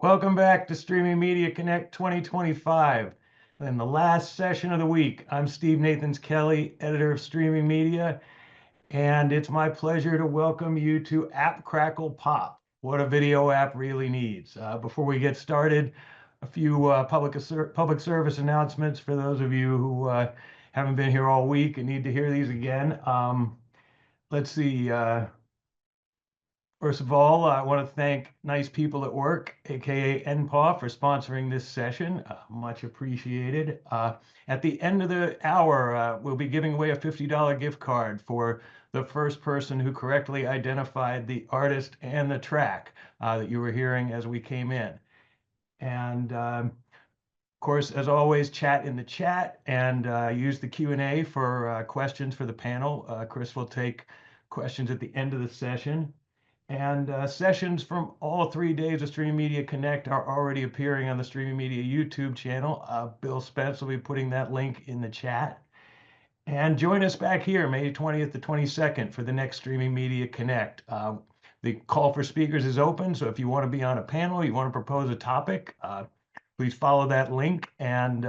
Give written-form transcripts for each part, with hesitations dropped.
Welcome back to Streaming Media Connect 2025. In the last session of the week, I'm Steve Nathans Kelly, editor of Streaming Media, and it's my pleasure to welcome you to App Crackle Pop, what a video app really needs. Before we get started, a few public service announcements for those of you who haven't been here all week and need to hear these again. Let's see. First of all, I want to thank Nice People at Work, aka NPAW, for sponsoring this session. Much appreciated. At the end of the hour, we'll be giving away a $50 gift card for the first person who correctly identified the artist and the track that you were hearing as we came in. And of course, as always, chat in the chat and use the Q&A for questions for the panel. Chris will take questions at the end of the session. And sessions from all 3 days of Streaming Media Connect are already appearing on the Streaming Media YouTube channel. Bill Spence will be putting that link in the chat. And join us back here, May 20th to 22nd, for the next Streaming Media Connect. The call for speakers is open, so if you want to be on a panel, you want to propose a topic, please follow that link and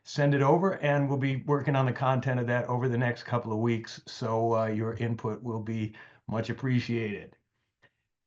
send it over, and we'll be working on the content of that over the next couple of weeks, so your input will be much appreciated.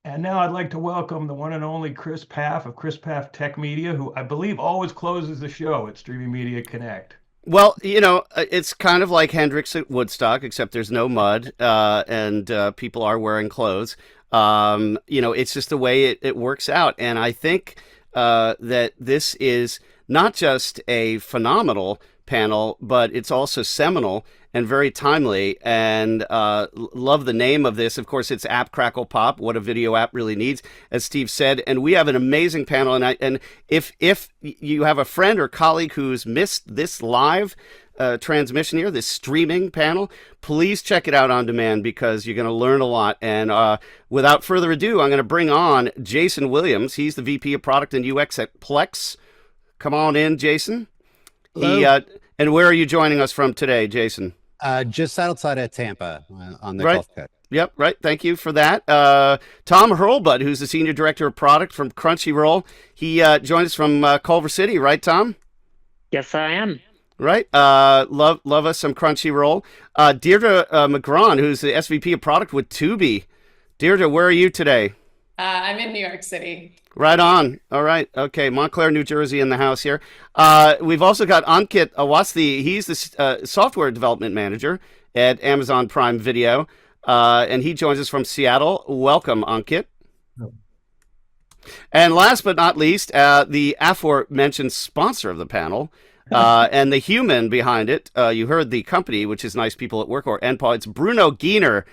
And now I'd like to welcome the one and only Chris Pfaff of Chris Pfaff Tech Media, who I believe always closes the show at Streaming Media Connect. Well, it's kind of like Hendrix at Woodstock, except there's no mud, and people are wearing clothes. It's just the way it works out. And I think that this is not just a phenomenal panel, but it's also seminal and very timely. And love the name of this. Of course, it's App Crackle Pop, what a video app really needs, as Steve said. And we have an amazing panel. And if you have a friend or colleague who's missed this live transmission here, this streaming panel, please check it out on demand because you're going to learn a lot. And without further ado, I'm going to bring on Jason Williams. He's the VP of Product and UX at Plex. Come on in, Jason. Hello. And where are you joining us from today, Jason? Just outside of Tampa on the Right. Gulf Coast. Yep, right. Thank you for that. Tom Hurlbutt, who's the Senior Director of Product from Crunchyroll. He joined us from Culver City, right, Tom? Yes, I am. Right. Love us some Crunchyroll. Deirdre Magrane, who's the SVP of Product with Tubi. Deirdre, where are you today? I'm in New York City. Right on. All right. Okay. Montclair, New Jersey in the house here. We've also got Ankit Awasthi. He's the software development manager at Amazon Prime Video. And he joins us from Seattle. Welcome, Ankit. Oh. And last but not least, the aforementioned sponsor of the panel and the human behind it. You heard the company, which is Nice People at Work, or NPAW. It's Bruno Giener.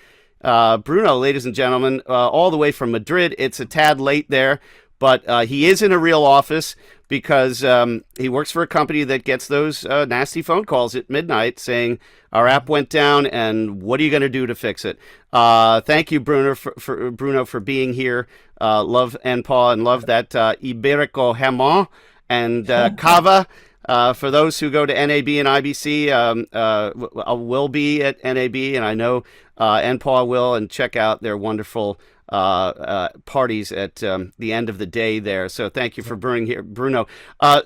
Bruno, ladies and gentlemen, all the way from Madrid. It's a tad late there, but he is in a real office because he works for a company that gets those nasty phone calls at midnight saying, our app went down, and what are you going to do to fix it? Thank you, Bruno, for being here. Love NPAW and love that Iberico Jamon and Cava. For those who go to NAB and IBC, will be at NAB, and I know NPAW will, and check out their wonderful parties at the end of the day there. So thank you for bringing here, Bruno.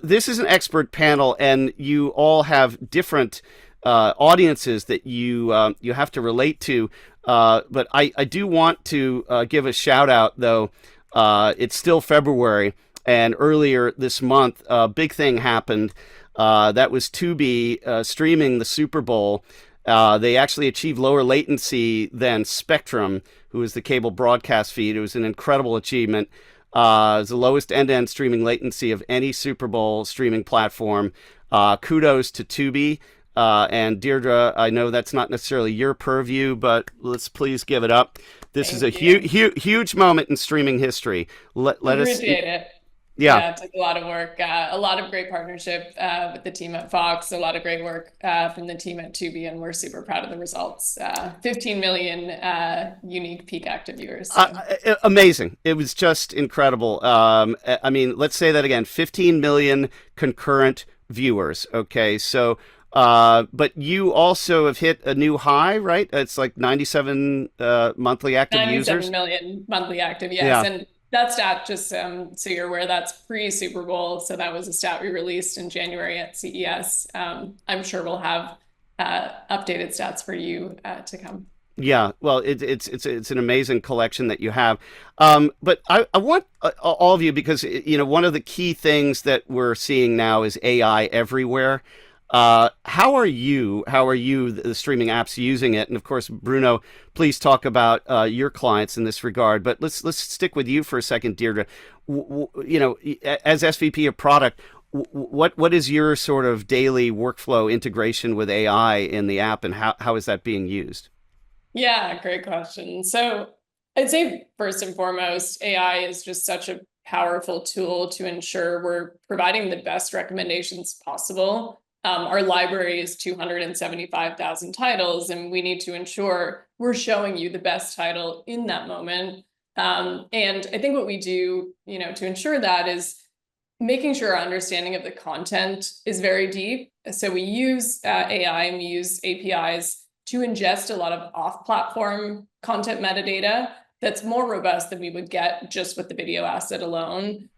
This is an expert panel, and you all have different audiences that you have to relate to. But I do want to give a shout out, though. It's still February. And earlier this month, a big thing happened. That was Tubi streaming the Super Bowl. They actually achieved lower latency than Spectrum, who is the cable broadcast feed. It was an incredible achievement. It was the lowest end-to-end streaming latency of any Super Bowl streaming platform. Kudos to Tubi. And Deirdre, I know that's not necessarily your purview, but let's please give it up. This is a huge moment in streaming history. Let us Appreciate it. Yeah. It took a lot of work, a lot of great partnership with the team at Fox, a lot of great work from the team at Tubi, and we're super proud of the results. 15 million unique peak active viewers. So. Amazing. It was just incredible. I mean, let's say that again, 15 million concurrent viewers. Okay, so but you also have hit a new high, right? It's like 97 monthly active users. 97 million monthly active, yes. Yeah. And That stat, just so you're aware, that's pre-Super Bowl. So that was a stat we released in January at CES. I'm sure we'll have updated stats for you to come. Yeah, well, it's an amazing collection that you have. But I want all of you, because one of the key things that we're seeing now is AI everywhere. How are you, the streaming apps, using it? And of course, Bruno, please talk about your clients in this regard. But let's stick with you for a second, Deirdre. As SVP of product, what is your sort of daily workflow integration with AI in the app, and how is that being used? Yeah, great question. So I'd say first and foremost, AI is just such a powerful tool to ensure we're providing the best recommendations possible. Our library is 275,000 titles, and we need to ensure we're showing you the best title in that moment. And I think what we do, to ensure that is making sure our understanding of the content is very deep. So we use AI and we use APIs to ingest a lot of off-platform content metadata that's more robust than we would get just with the video asset alone.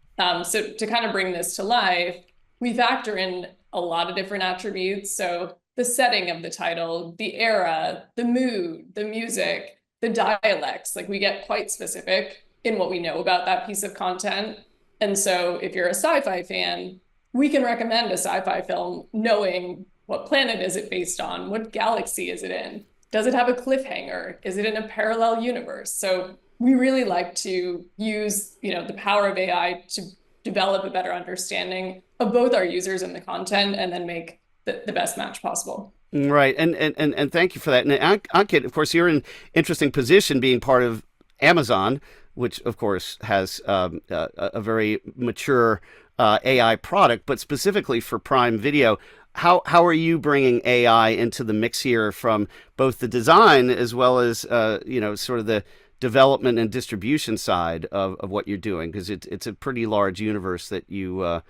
So to kind of bring this to life, we factor in a lot of different attributes. So the setting of the title, the era, the mood, the music, the dialects, like we get quite specific in what we know about that piece of content. And so if you're a sci-fi fan, we can recommend a sci-fi film knowing what planet is it based on? What galaxy is it in? Does it have a cliffhanger? Is it in a parallel universe? So we really like to use, the power of AI to develop a better understanding of both our users and the content, and then make the best match possible. Right, and thank you for that. And Ankit, of course, you're in an interesting position being part of Amazon, which of course has a very mature AI product, but specifically for Prime Video. How are you bringing AI into the mix here, from both the design as well as sort of the development and distribution side of what you're doing? Because it's a pretty large universe that you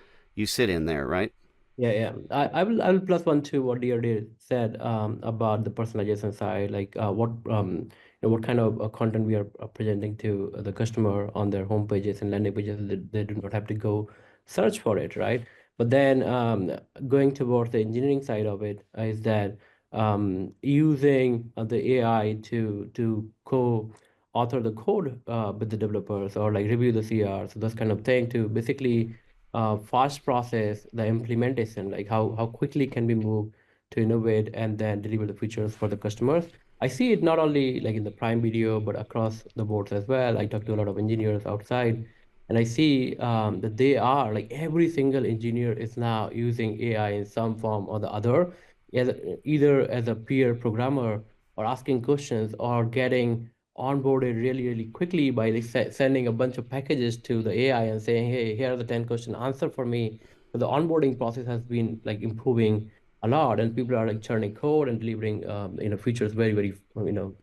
sit in there, right? Yeah. I will plus one to what Deirdre said about the personalization side, like what kind of content we are presenting to the customer on their home pages and landing pages. They do not have to go search for it, right? But then going towards the engineering side of it is that using the AI to co-author the code with the developers, or like review the CR, so this kind of thing, to basically fast process the implementation, like how quickly can we move to innovate and then deliver the features for the customers. I see it not only like in the Prime Video, but across the boards as well. I talk to a lot of engineers outside, and I see that they are like, every single engineer is now using AI in some form or the other, either as a peer programmer, or asking questions, or getting onboarded really, really quickly by sending a bunch of packages to the AI and saying, hey, here are the 10 question answer for me. So the onboarding process has been like improving a lot, and people are like churning code and delivering features very, very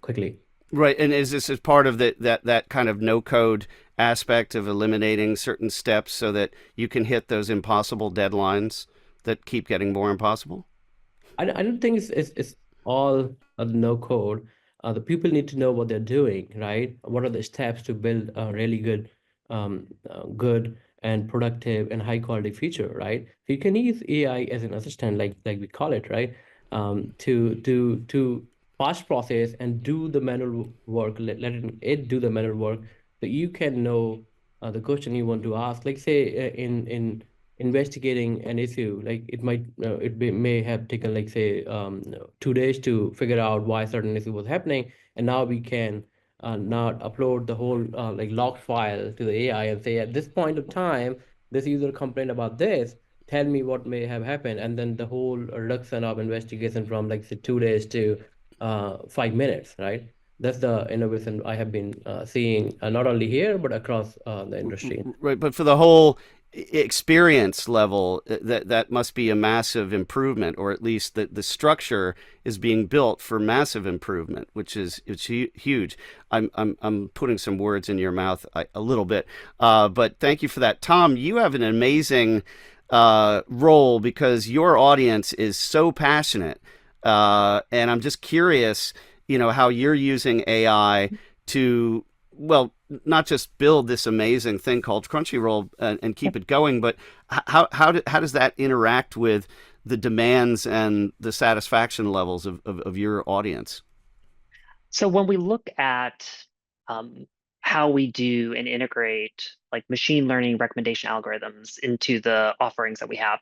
quickly. Right, and is this as part of that kind of no code aspect of eliminating certain steps so that you can hit those impossible deadlines that keep getting more impossible? I don't think it's all no code. The people need to know what they're doing, right? What are the steps to build a really good and productive and high quality feature, right? So you can use AI as an assistant, like we call it, right? To fast process and do the manual work, let it do the manual work, so you can know the question you want to ask. Like say in investigating an issue, like it may have taken like say 2 days to figure out why a certain issue was happening, and now we can not upload the whole like log file to the AI and say, at this point of time, this user complained about this, tell me what may have happened, and then the whole reduction of investigation from like say 2 days to 5 minutes, right? That's the innovation I have been seeing, not only here but across the industry. Right, but for the whole experience level, that must be a massive improvement, or at least the structure is being built for massive improvement, which is huge. I'm putting some words in your mouth a little bit, but thank you for that. Tom, you have an amazing role, because your audience is so passionate, and I'm just curious, how you're using AI to, well, not just build this amazing thing called Crunchyroll and keep it going, but how does that interact with the demands and the satisfaction levels of your audience? So when we look at um, how we do and integrate like machine learning recommendation algorithms into the offerings that we have,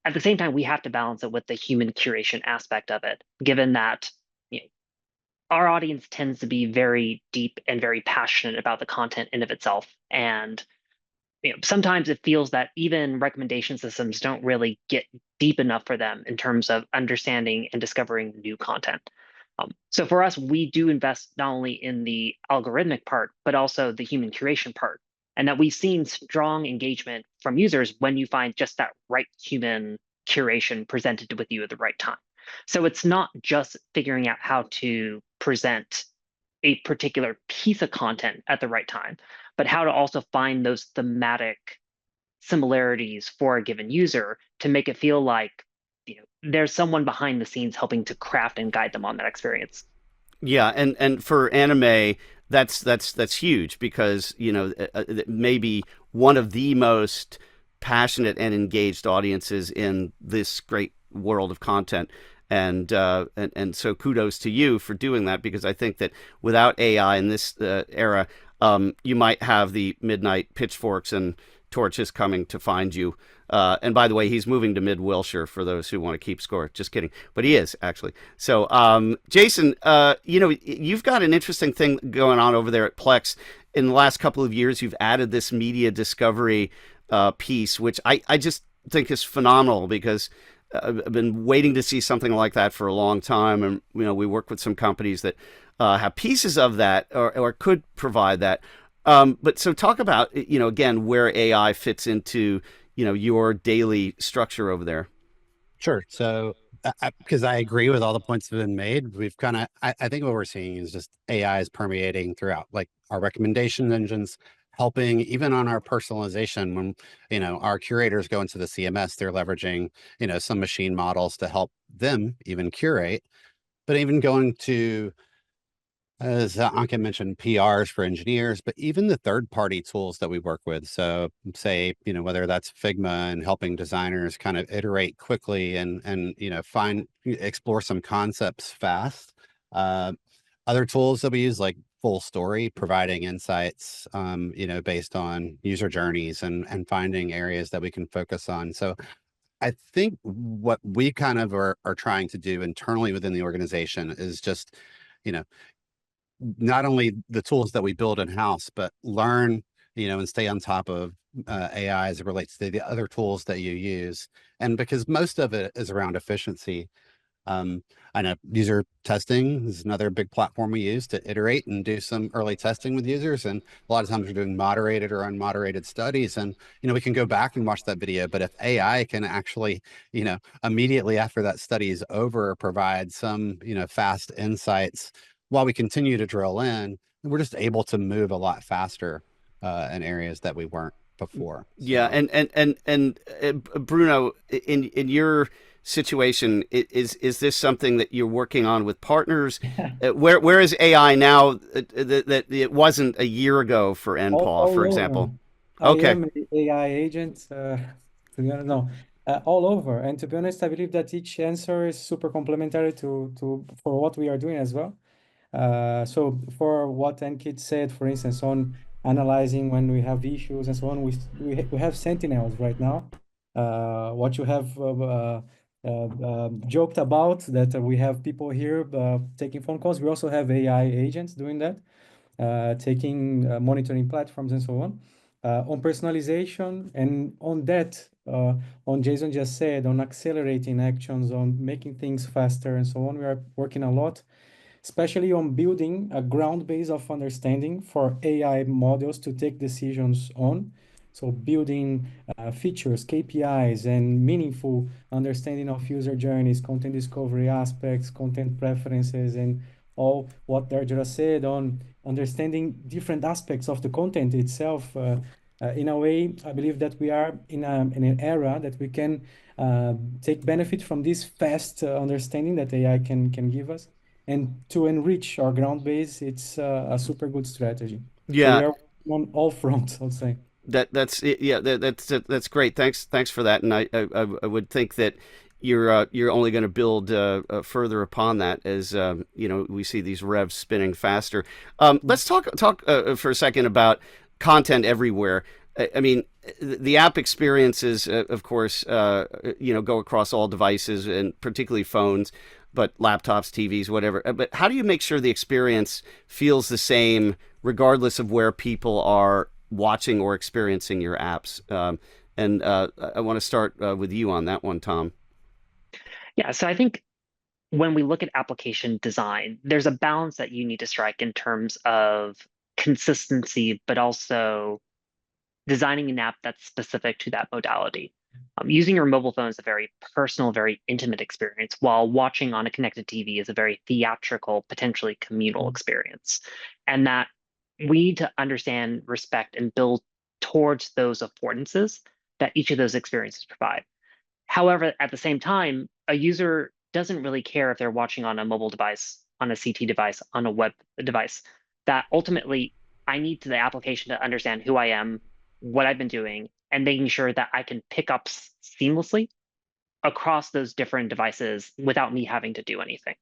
at the same time, we have to balance it with the human curation aspect of it, given that you know, our audience tends to be very deep and very passionate about the content in of itself. And sometimes it feels that even recommendation systems don't really get deep enough for them in terms of understanding and discovering new content. So for us, we do invest not only in the algorithmic part, but also the human curation part. And that we've seen strong engagement from users when you find just that right human curation presented with you at the right time. So it's not just figuring out how to present a particular piece of content at the right time, but how to also find those thematic similarities for a given user to make it feel like there's someone behind the scenes helping to craft and guide them on that experience. Yeah, and for anime, that's huge because maybe one of the most passionate and engaged audiences in this great world of content. And so kudos to you for doing that, because I think that without AI in this era, you might have the midnight pitchforks and torches coming to find you. And by the way, he's moving to Mid Wilshire for those who want to keep score. Just kidding, but he is actually. So, Jason, you've got an interesting thing going on over there at Plex. In the last couple of years, you've added this media discovery piece, which I just think is phenomenal, because I've been waiting to see something like that for a long time. And, we work with some companies that have pieces of that or could provide that. But so talk about, again, where AI fits into, your daily structure over there. Sure. So, because I agree with all the points that have been made, we've kind of, I think what we're seeing is just AI is permeating throughout, like our recommendation engines, helping even on our personalization. When, our curators go into the CMS, they're leveraging, some machine models to help them even curate, but even going to, as Anka mentioned, PRs for engineers, but even the third-party tools that we work with. So say, whether that's Figma and helping designers kind of iterate quickly and explore some concepts fast. Other tools that we use, like Full Story, providing insights, based on user journeys and finding areas that we can focus on. So I think what we kind of are trying to do internally within the organization is just, not only the tools that we build in-house, but learn, and stay on top of AI as it relates to the other tools that you use. And because most of it is around efficiency. I know user testing is another big platform we use to iterate and do some early testing with users. And a lot of times we're doing moderated or unmoderated studies, and, we can go back and watch that video. But if AI can actually, immediately after that study is over, provide some, fast insights while we continue to drill in, we're just able to move a lot faster in areas that we weren't before. Yeah, and Bruno, in your situation, is this something that you're working on with partners? Where is AI now that it wasn't a year ago for NPAW, for example? Okay. I am an AI agent. To be honest, no, all over. And to be honest, I believe that each answer is super complementary for what we are doing as well. So for what Ankit said, for instance, on analyzing when we have issues and so on, we have sentinels right now. What you have joked about, that we have people here taking phone calls. We also have AI agents doing that, taking monitoring platforms and so on. On personalization and on that, on Jason just said, on accelerating actions, on making things faster and so on, we are working a lot, especially on building a ground base of understanding for AI models to take decisions on. So building features, KPIs, and meaningful understanding of user journeys, content discovery aspects, content preferences, and all what Deirdre said on understanding different aspects of the content itself. In a way, I believe that we are in an era that we can take benefit from this fast understanding that AI can give us. And to enrich our ground base, it's a super good strategy. So Yeah. we are on all fronts, I'd say. That's great. Thanks for that. And I would think that you're only going to build further upon that as we see these revs spinning faster. Let's talk for a second about content everywhere. I mean, the app experiences, of course, go across all devices and particularly phones, but laptops, TVs, whatever. But how do you make sure the experience feels the same regardless of where people are watching or experiencing your apps? And I want to start with you on that one, Tom. Yeah, so I think when we look at application design, there's a balance that you need to strike in terms of consistency, but also designing an app that's specific to that modality. Using your mobile phone is a very personal, very intimate experience, while watching on a connected TV is a very theatrical, potentially communal experience. And that we need to understand, respect, and build towards those affordances that each of those experiences provide. However, at the same time, a user doesn't really care if they're watching on a mobile device, on a CT device, on a web device. That ultimately, I need the application to understand who I am, what I've been doing, and making sure that I can pick up seamlessly across those different devices without me having to do anything.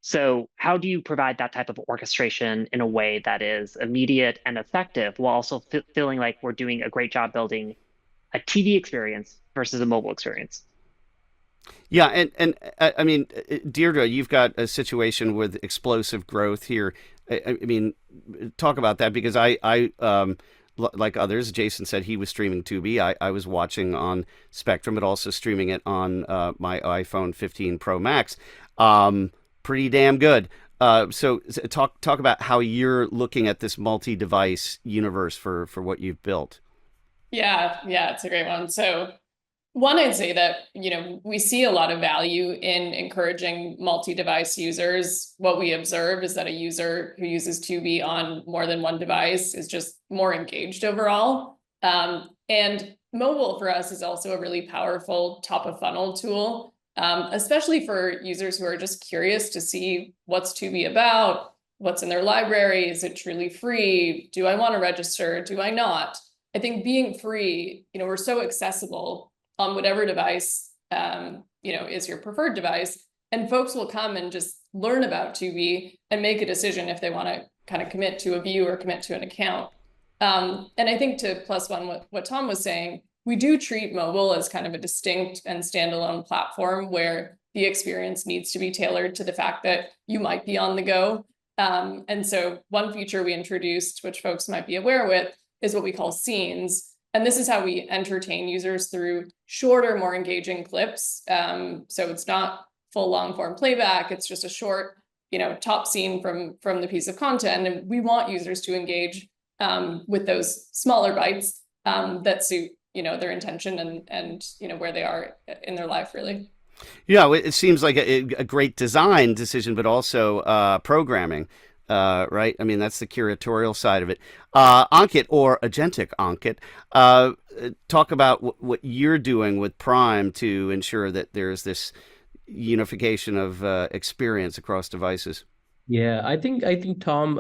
So how do you provide that type of orchestration in a way that is immediate and effective while also feeling like we're doing a great job building a TV experience versus a mobile experience? Yeah, and I mean, Deirdre, you've got a situation with explosive growth here. I mean, talk about that, because like others, Jason said he was streaming Tubi. I was watching on Spectrum, but also streaming it on my iPhone 15 Pro Max. Pretty damn good. So talk about how you're looking at this multi-device universe for what you've built. Yeah, it's a great one. So one, I'd say that, we see a lot of value in encouraging multi-device users. What we observe is that a user who uses Tubi on more than one device is just more engaged overall. And mobile for us is also a really powerful top of funnel tool, especially for users who are just curious to see what's Tubi about, what's in their library, is it truly free? Do I want to register? Do I not? I think being free, we're so accessible on whatever device, is your preferred device, and folks will come and just learn about Tubi and make a decision if they want to kind of commit to a view or commit to an account. And I think to plus one what Tom was saying, we do treat mobile as kind of a distinct and standalone platform where the experience needs to be tailored to the fact that you might be on the go. And so one feature we introduced, which folks might be aware with, is what we call scenes. And this is how we entertain users through shorter, more engaging clips. So it's not full long form playback. It's just a short, top scene from the piece of content. And we want users to engage with those smaller bites that suit, their intention and where they are in their life, really. Yeah, it seems like a great design decision, but also programming. Right? I mean, that's the curatorial side of it. Ankit, or Agentic Ankit, talk about what you're doing with Prime to ensure that there's this unification of experience across devices. Yeah, I think Tom,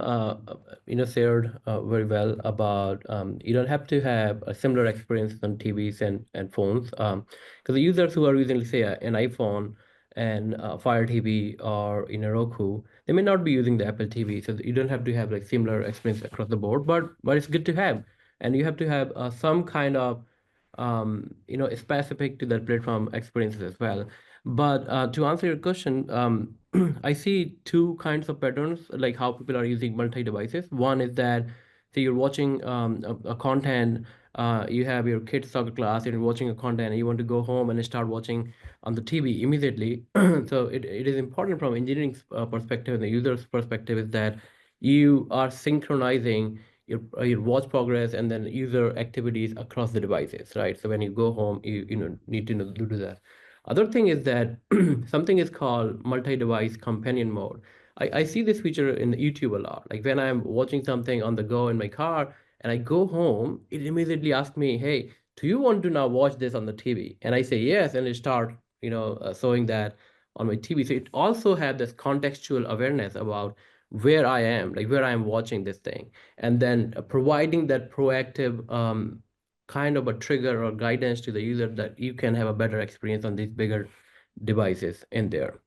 shared very well about you don't have to have a similar experience on TVs and phones, because the users who are using, let's say, an iPhone and Fire TV or in a Roku, they may not be using the Apple TV, so you don't have to have like similar experience across the board. But it's good to have, and you have to have some kind of specific to that platform experiences as well. But to answer your question, I see two kinds of patterns, like how people are using multi-devices. One is that, say, you're watching a content, you have your kids' soccer class, and you're watching a content, and you want to go home and start watching on the TV immediately. So it is important from engineering perspective and the user's perspective is that you are synchronizing your watch progress and then user activities across the devices, right? So when you go home, you need to do that. Other thing is that something is called multi-device companion mode. I see this feature in YouTube a lot. Like when I'm watching something on the go in my car and I go home, it immediately asks me, hey, do you want to now watch this on the TV? And I say yes, and it starts, showing that on my TV. So it also had this contextual awareness about where I am, like where I am watching this thing, and then providing that proactive kind of a trigger or guidance to the user that you can have a better experience on these bigger devices in there.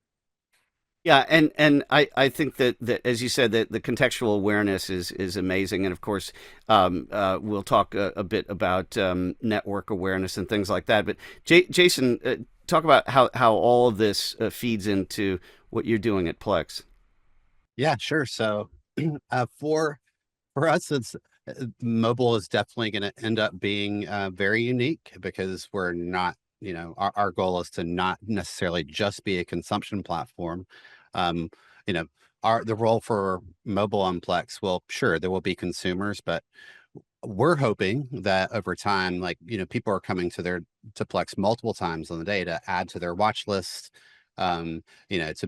Yeah, and I think that as you said, that the contextual awareness is amazing, and of course, we'll talk a bit about network awareness and things like that. But Jason, talk about how all of this feeds into what you're doing at Plex. Yeah, sure. So for us, it's mobile is definitely going to end up being very unique because we're not, our goal is to not necessarily just be a consumption platform. Um, you know, the role for mobile on Plex, well, sure, there will be consumers, but we're hoping that over time, like, people are coming to Plex multiple times on the day to add to their watch list, to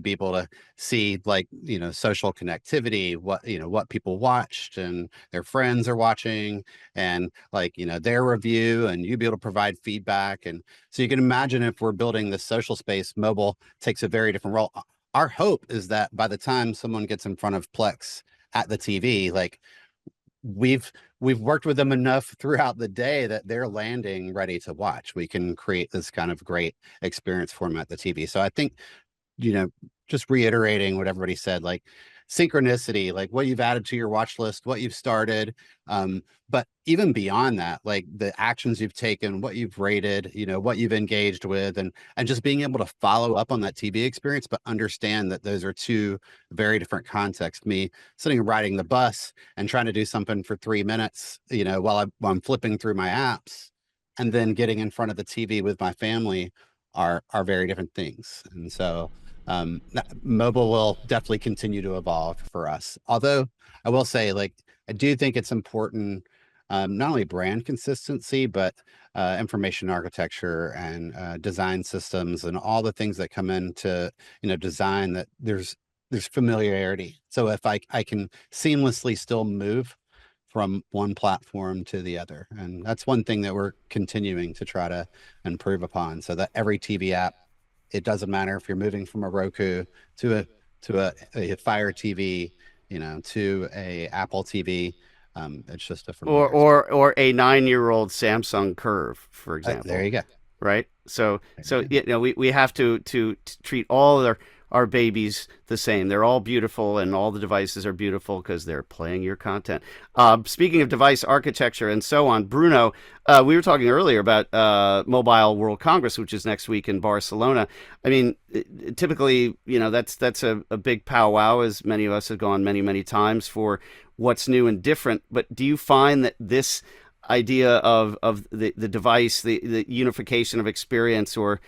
be able to see, like, social connectivity, what people watched and their friends are watching, and like, their review, and you be able to provide feedback. And so you can imagine, if we're building this social space, mobile takes a very different role. Our hope is that by the time someone gets in front of Plex at the TV, like, we've worked with them enough throughout the day that they're landing ready to watch. We can create this kind of great experience for them at the TV. So I think, just reiterating what everybody said, like synchronicity, like what you've added to your watch list, what you've started, but even beyond that, like the actions you've taken, what you've rated, what you've engaged with, and just being able to follow up on that TV experience, but understand that those are two very different contexts. Me sitting and riding the bus and trying to do something for 3 minutes, while I'm flipping through my apps, and then getting in front of the TV with my family are very different things. And so mobile will definitely continue to evolve for us. Although I will say, like, I do think it's important, not only brand consistency, but information architecture and design systems and all the things that come into, design, that there's familiarity. So if I can seamlessly still move from one platform to the other. And that's one thing that we're continuing to try to improve upon, so that every TV app, it doesn't matter if you're moving from a Roku to a Fire TV, to a Apple TV. It's just different. Or a 9-year-old Samsung Curve, for example. There you go. Right. So we have to treat all our babies the same. They're all beautiful, and all the devices are beautiful because they're playing your content. Speaking of device architecture and so on, Bruno, we were talking earlier about Mobile World Congress, which is next week in Barcelona. I mean, typically, that's a big powwow, as many of us have gone many times, for what's new and different. But do you find that this idea of the device, the unification of experience, or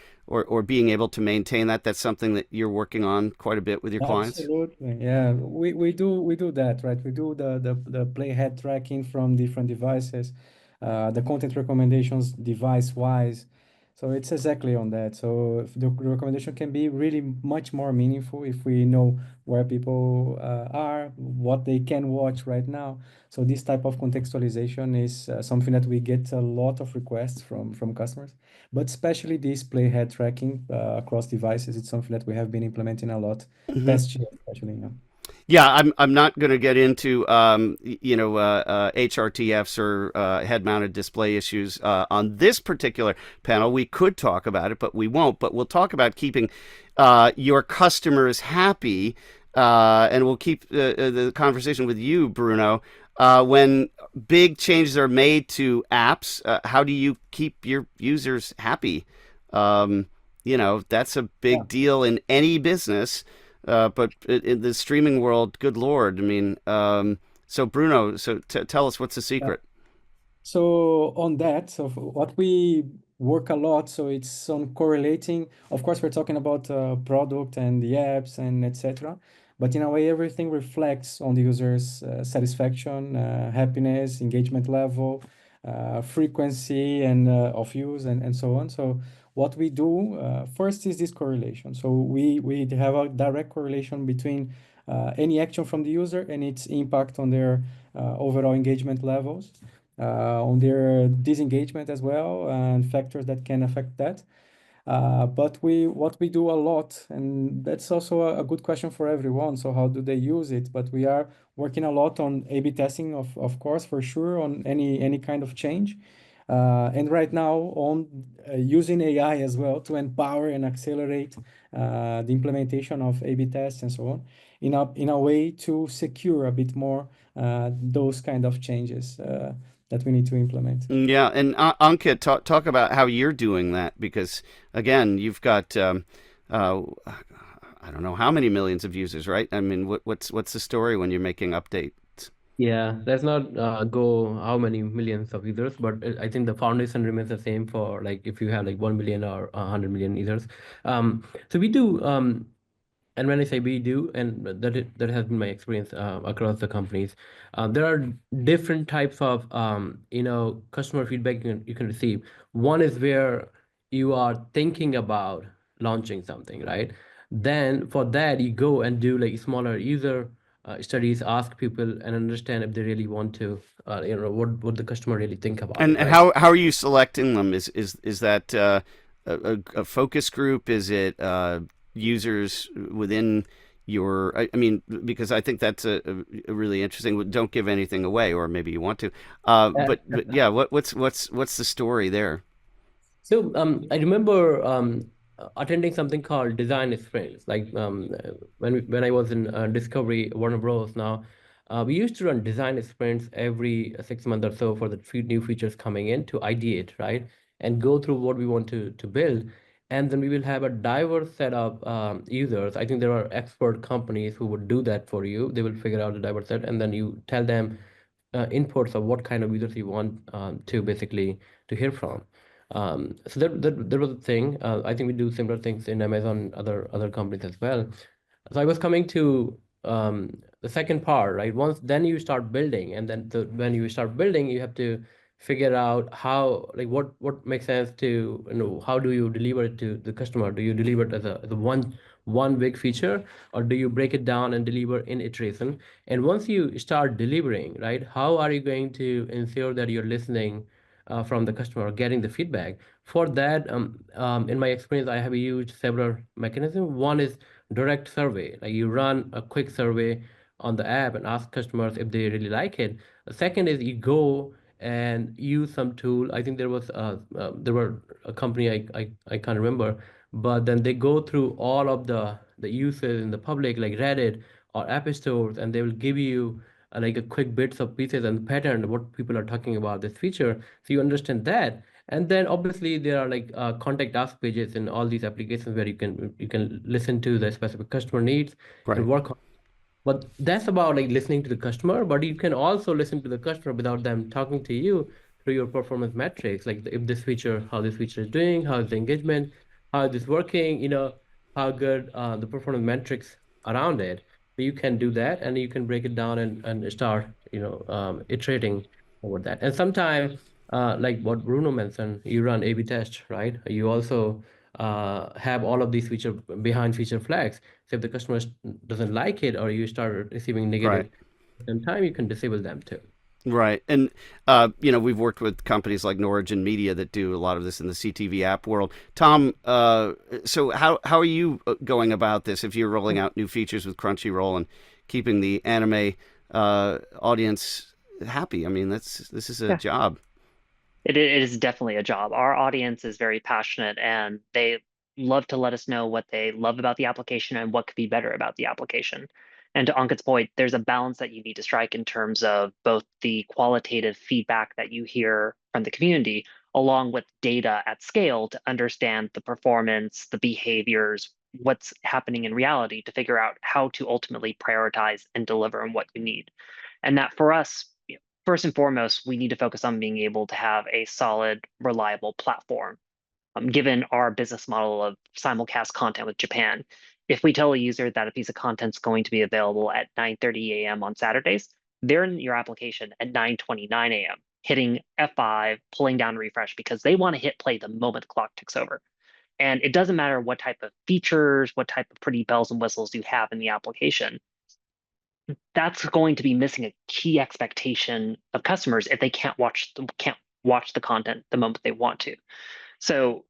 being able to maintain that's something that you're working on quite a bit with your clients? Absolutely. Yeah, we do that, right? We do the playhead tracking from different devices, the content recommendations device wise. So it's exactly on that. So if the recommendation can be really much more meaningful if we know where people are, what they can watch right now. So this type of contextualization is something that we get a lot of requests from customers, but especially this playhead tracking across devices. It's something that we have been implementing a lot past year, especially. Yeah, I'm not going to get into HRTFs or head-mounted display issues on this particular panel. We could talk about it, but we won't. But we'll talk about keeping your customers happy, and we'll keep the conversation with you, Bruno. When big changes are made to apps, how do you keep your users happy? That's a big deal in any business. But in the streaming world, good Lord, I mean, so Bruno, tell us, what's the secret? So on that, so what we work a lot, so it's on correlating. Of course, we're talking about product and the apps and etc. But in a way, everything reflects on the user's satisfaction, happiness, engagement level, frequency and of use and so on. So what we do first is this correlation. So we have a direct correlation between any action from the user and its impact on their overall engagement levels, on their disengagement as well, and factors that can affect that. But what we do a lot, and that's also a good question for everyone. So how do they use it? But we are working a lot on A/B testing, of course, for sure, on any kind of change. And right now on using AI as well to empower and accelerate the implementation of A/B tests and so on in a way to secure a bit more those kind of changes that we need to implement. Yeah, and Ankit, talk about how you're doing that, because again, you've got I don't know how many millions of users, right? I mean, what's the story when you're making updates? Yeah, let's not go how many millions of users, but I think the foundation remains the same for like if you have like 1 million or 100 million users. So we do, and when I say we do, and that has been my experience across the companies, there are different types of customer feedback you can receive. One is where you are thinking about launching something, right? Then for that you go and do like smaller user studies, ask people and understand if they really want to, what the customer really think about And it, right? how are you selecting them? Is that a focus group? Is it users within your? I mean, because I think that's a really interesting. Don't give anything away, or maybe you want to. But yeah, what's the story there? So I remember attending something called design sprints. Like when I was in Discovery Warner Bros. Now, we used to run design sprints every 6 months or so for the new features coming in to ideate, right, and go through what we want to build. And then we will have a diverse set of users. I think there are expert companies who would do that for you. They will figure out the diverse set, and then you tell them inputs of what kind of users you want to basically to hear from. So that was a thing. I think we do similar things in Amazon, other companies as well. So I was coming to the second part, right? Once then you start building, and then when you start building, you have to figure out how, like, what makes sense to, how do you deliver it to the customer? Do you deliver it as a one big feature, or do you break it down and deliver in iteration? And once you start delivering, right, how are you going to ensure that you're listening from the customer, getting the feedback? For that, in my experience, I have used several mechanisms. One is direct survey. Like you run a quick survey on the app and ask customers if they really like it. The second is you go and use some tool. I think there were a company I can't remember, but then they go through all of the uses in the public, like Reddit or app stores, and they will give you like a quick bits of pieces and pattern what people are talking about this feature, so you understand that. And then obviously there are like contact us pages in all these applications where you can listen to the specific customer needs Right. and work on. But that's about like listening to the customer, but you can also listen to the customer without them talking to you through your performance metrics, like if this feature, how this feature is doing, how is the engagement, how is this working, how good the performance metrics around it. So you can do that, and you can break it down and start, iterating over that. And sometimes, like what Bruno mentioned, you run A/B test, right? You also have all of these behind feature flags. So if the customer doesn't like it, or you start receiving negative Right. at the same time, you can disable them too. Right. And, we've worked with companies like Norwegian Media that do a lot of this in the CTV app world. Tom, so how are you going about this if you're rolling out new features with Crunchyroll and keeping the anime audience happy? I mean, this is a job. It is definitely a job. Our audience is very passionate, and they love to let us know what they love about the application and what could be better about the application. And to Ankit's point, there's a balance that you need to strike in terms of both the qualitative feedback that you hear from the community, along with data at scale to understand the performance, the behaviors, what's happening in reality, to figure out how to ultimately prioritize and deliver on what you need. And that for us, first and foremost, we need to focus on being able to have a solid, reliable platform. Given our business model of simulcast content with Japan, if we tell a user that a piece of content is going to be available at 9:30 a.m. on Saturdays, they're in your application at 9:29 a.m., hitting F5, pulling down refresh because they want to hit play the moment the clock ticks over. And it doesn't matter what type of features, what type of pretty bells and whistles you have in the application. That's going to be missing a key expectation of customers if they can't watch the content the moment they want to. So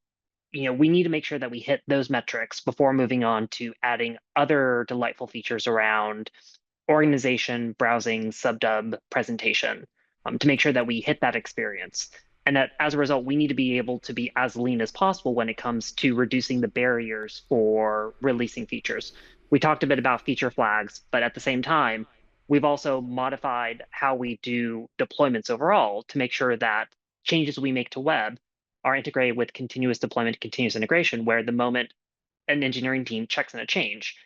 we need to make sure that we hit those metrics before moving on to adding other delightful features around organization, browsing, subdub, presentation, to make sure that we hit that experience. And that as a result, we need to be able to be as lean as possible when it comes to reducing the barriers for releasing features. We talked a bit about feature flags, but at the same time, we've also modified how we do deployments overall to make sure that changes we make to web are integrated with continuous deployment, continuous integration, where the moment an engineering team checks in a change,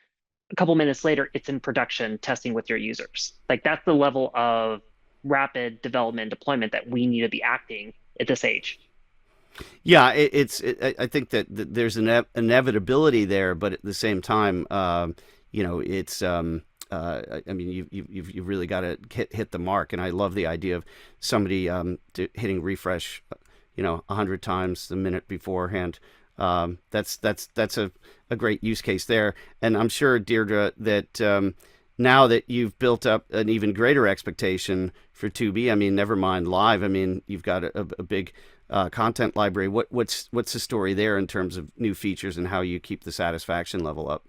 a couple minutes later, it's in production testing with your users. Like that's the level of rapid development deployment that we need to be acting at this age. Yeah, I think that there's an inevitability there, but at the same time, it's. I mean, you've really got to hit the mark, and I love the idea of somebody hitting refresh, 100 times the minute beforehand. That's a great use case there, and I'm sure, Deirdre, that now that you've built up an even greater expectation for Tubi, I mean, never mind live. I mean, you've got a big content library. What's the story there in terms of new features and how you keep the satisfaction level up?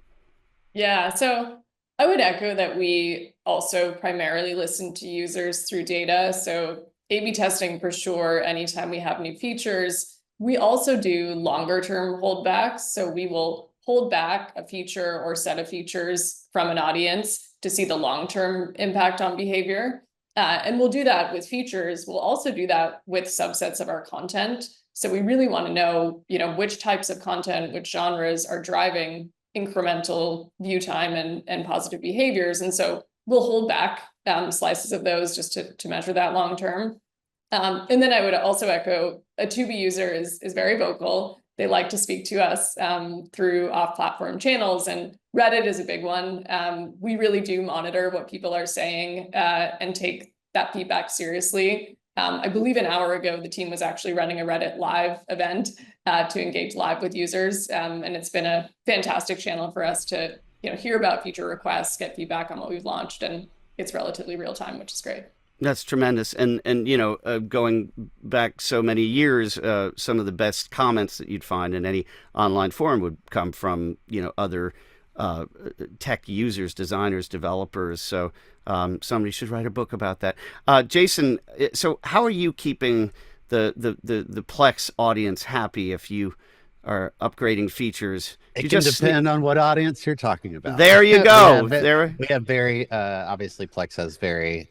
Yeah, so I would echo that we also primarily listen to users through data. So A/B testing for sure, anytime we have new features. We also do longer term holdbacks. So we will hold back a feature or set of features from an audience to see the long-term impact on behavior. And we'll do that with features. We'll also do that with subsets of our content. So we really want to know, which types of content, which genres are driving incremental view time and positive behaviors. And so we'll hold back slices of those just to measure that long term. And then I would also echo, a Tubi user is very vocal. They like to speak to us through off-platform channels, and Reddit is a big one. We really do monitor what people are saying and take that feedback seriously. I believe an hour ago, the team was actually running a Reddit live event to engage live with users. And it's been a fantastic channel for us to hear about feature requests, get feedback on what we've launched, and it's relatively real time, which is great. That's tremendous. And going back so many years, some of the best comments that you'd find in any online forum would come from, other tech users, designers, developers. So somebody should write a book about that. Jason, so how are you keeping the Plex audience happy if you are upgrading features? It can depend on what audience you're talking about. There you go. We have very obviously Plex has very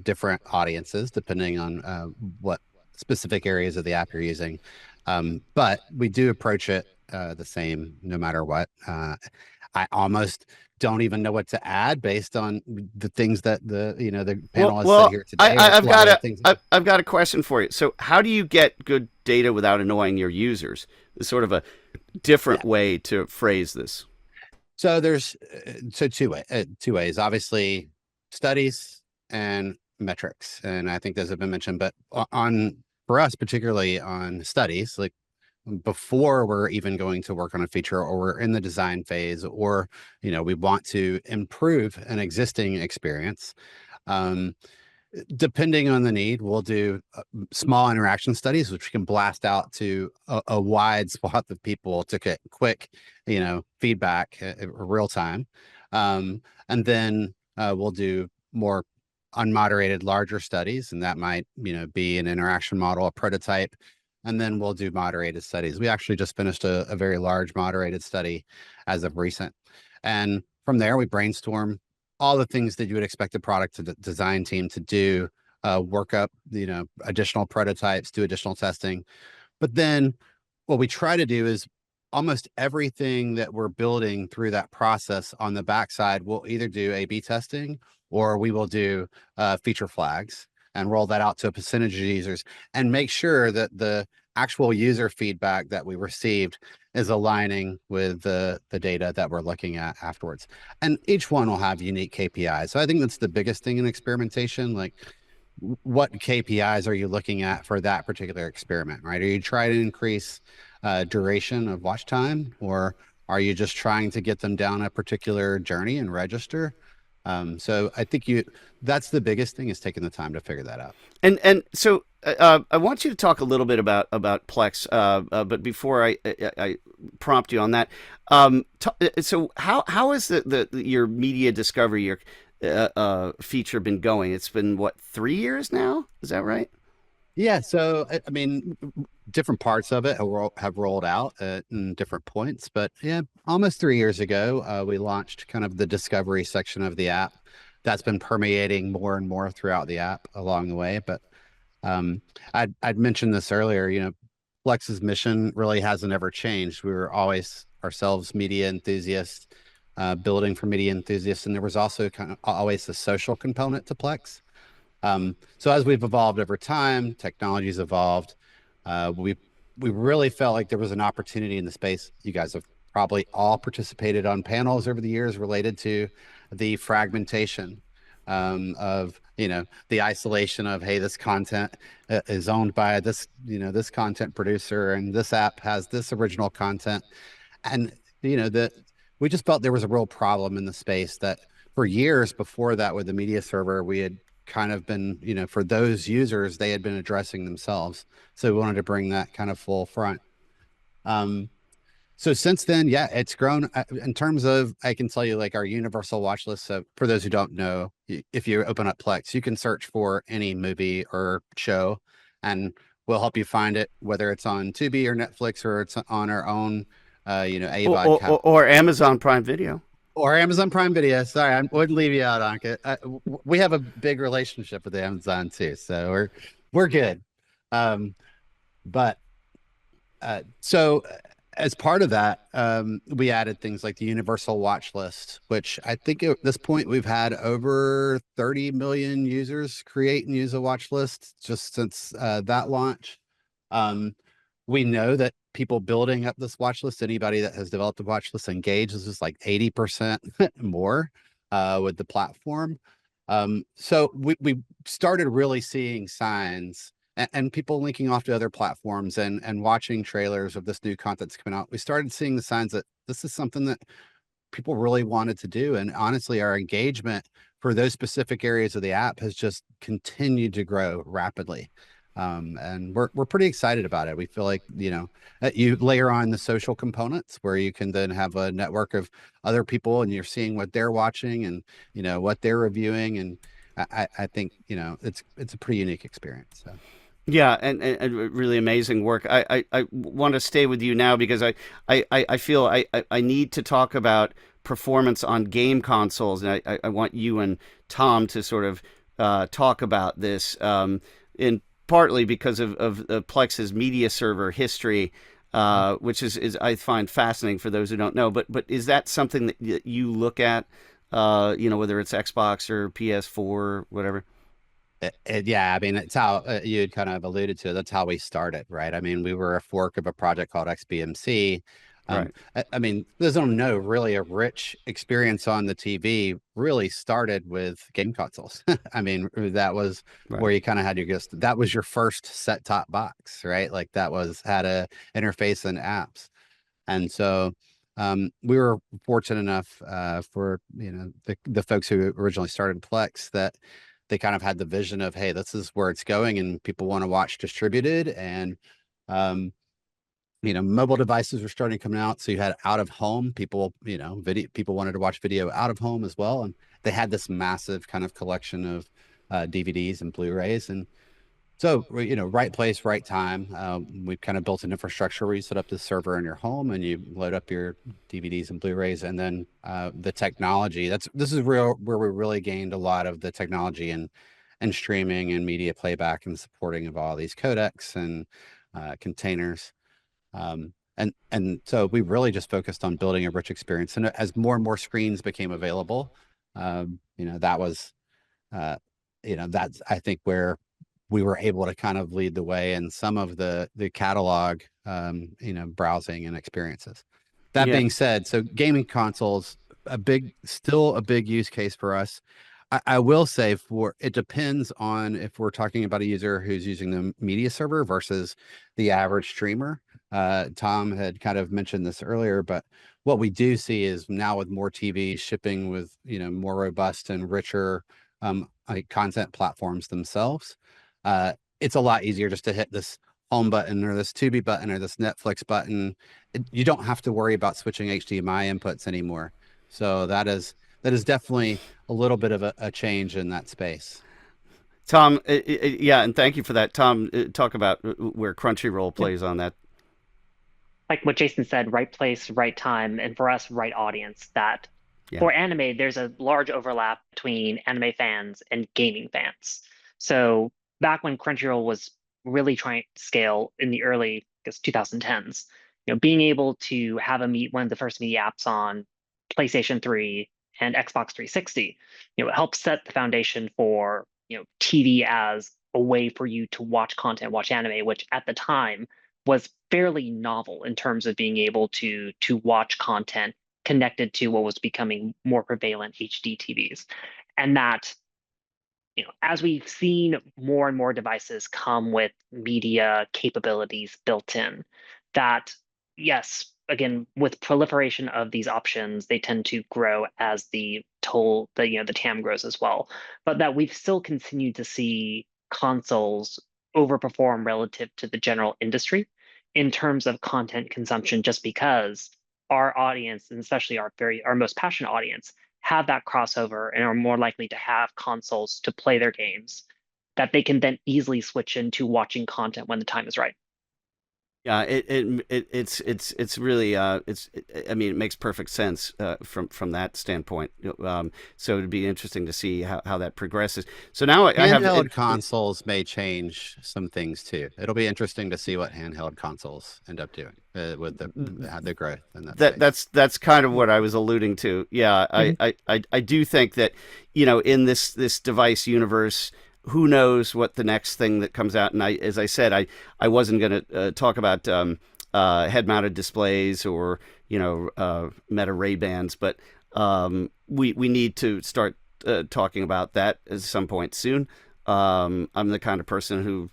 different audiences depending on what specific areas of the app you're using, but we do approach it the same no matter what. I almost don't even know what to add based on the things that the panelists said here today. I've got a question for you. So how do you get good data without annoying your users? It's sort of a different way to phrase this. So there's two ways. Obviously, studies and metrics, and I think those have been mentioned. But for us, particularly on studies, like before we're even going to work on a feature, or we're in the design phase, or we want to improve an existing experience, depending on the need, we'll do small interaction studies, which we can blast out to a wide swath of people to get quick feedback real time, and then we'll do more unmoderated larger studies, and that might be an interaction model, a prototype. And then we'll do moderated studies. We actually just finished a very large moderated study as of recent. And from there, we brainstorm all the things that you would expect a product design team to do, work up, additional prototypes, do additional testing. But then what we try to do is almost everything that we're building through that process on the backside, we'll either do A/B testing, or we will do feature flags and roll that out to a percentage of users and make sure that the actual user feedback that we received is aligning with the data that we're looking at afterwards. And each one will have unique KPIs. So I think that's the biggest thing in experimentation. Like, what KPIs are you looking at for that particular experiment, right? Are you trying to increase duration of watch time, or are you just trying to get them down a particular journey and register? So I think that's the biggest thing, is taking the time to figure that out. And so I want you to talk a little bit about Plex, but before I prompt you on that, so how is your media discovery, your feature been going? It's been what, 3 years now? Is that right? Yeah, so I mean, different parts of it have rolled out in different points, but yeah, almost 3 years ago, we launched kind of the discovery section of the app. That's been permeating more and more throughout the app along the way. But I'd mentioned this earlier. Flex's mission really hasn't ever changed. We were always ourselves media enthusiasts, building for media enthusiasts, and there was also kind of always the social component to Plex. So as we've evolved over time, technology's evolved. We really felt like there was an opportunity in the space. You guys have probably all participated on panels over the years related to the fragmentation of the isolation of, hey, this content is owned by this content producer, and this app has this original content, and that we just felt there was a real problem in the space that for years before that with the media server, we had kind of been, for those users, they had been addressing themselves. So we wanted to bring that kind of full front. So since then, yeah, it's grown in terms of, I can tell you, like, our universal watch list. So for those who don't know, if you open up Plex, you can search for any movie or show, and we'll help you find it, whether it's on Tubi or Netflix, or it's on our own, AVOD or Amazon Prime Video. Or Amazon Prime Video. Sorry, I wouldn't leave you out, Ankit. We have a big relationship with Amazon too, so we're good. So as part of that, we added things like the universal watch list, which I think at this point we've had over 30 million users create and use a watch list just since that launch. We know that people building up this watch list, anybody that has developed a watch list, engages is like 80% more with the platform. So we started really seeing signs and people linking off to other platforms and watching trailers of this new content that's coming out. We started seeing the signs that this is something that people really wanted to do. And honestly, our engagement for those specific areas of the app has just continued to grow rapidly. And we're pretty excited about it. We feel like, you layer on the social components where you can then have a network of other people, and you're seeing what they're watching and, what they're reviewing. And I think, it's a pretty unique experience. So. Yeah, and really amazing work. I want to stay with you now because I feel I need to talk about performance on game consoles, and I want you and Tom to sort of talk about this in partly because of Plex's media server history, which is I find fascinating for those who don't know. But is that something that you look at, whether it's Xbox or PS4 or whatever? Yeah, I mean, it's how you had kind of alluded to. That's how we started, right? I mean, we were a fork of a project called XBMC. Right. I mean, those don't know, really a rich experience on the TV really started with game consoles. I mean, that was where you kind of had that was your first set-top box, right? Like that had a interface and apps. And so we were fortunate enough for, the folks who originally started Plex, that they kind of had the vision of, hey, this is where it's going and people want to watch distributed. And mobile devices were starting to come out. So you had out of home people, people wanted to watch video out of home as well. And they had this massive kind of collection of DVDs and Blu-rays. And so, right place, right time. We've kind of built an infrastructure where you set up this server in your home and you load up your DVDs and Blu-rays, and then the technology. This is where we really gained a lot of the technology and streaming and media playback and supporting of all these codecs and containers. And so we really just focused on building a rich experience. And as more and more screens became available, that was, that's, I think, where we were able to kind of lead the way in some of the catalog, browsing and experiences. That being said, so gaming consoles, still a big use case for us. I will say it depends on if we're talking about a user who's using the media server versus the average streamer. Tom had kind of mentioned this earlier, but what we do see is now with more TV shipping with, more robust and richer like content platforms themselves, it's a lot easier just to hit this home button or this Tubi button or this Netflix button. You don't have to worry about switching HDMI inputs anymore. So that is definitely a little bit of a change in that space. Tom, yeah, and thank you for that. Tom, talk about where Crunchyroll plays on that. Like what Jason said, right place, right time, and for us, right audience. That for anime, there's a large overlap between anime fans and gaming fans. So back when Crunchyroll was really trying to scale in the early, I guess, 2010s, being able to have one of the first media apps on PlayStation 3 and Xbox 360, it helps set the foundation for, TV as a way for you to watch content, watch anime, which at the time was fairly novel in terms of being able to watch content connected to what was becoming more prevalent HD TVs. And that, as we've seen more and more devices come with media capabilities built in, that yes, again, with proliferation of these options, they tend to grow as the TAM grows as well. But that we've still continued to see consoles overperform relative to the general industry in terms of content consumption, just because our audience, and especially our most passionate audience, have that crossover and are more likely to have consoles to play their games that they can then easily switch into watching content when the time is right. Yeah, it's really I mean, it makes perfect sense from that standpoint. So it'd be interesting to see how that progresses. So now I have handheld consoles may change some things too. It'll be interesting to see what handheld consoles end up doing with the growth in that. That's kind of what I was alluding to. Yeah, I do think that in this device universe, who knows what the next thing that comes out. And as I said, I wasn't going to talk about head-mounted displays or Meta Ray-Bans, but we need to start talking about that at some point soon. I'm the kind of person who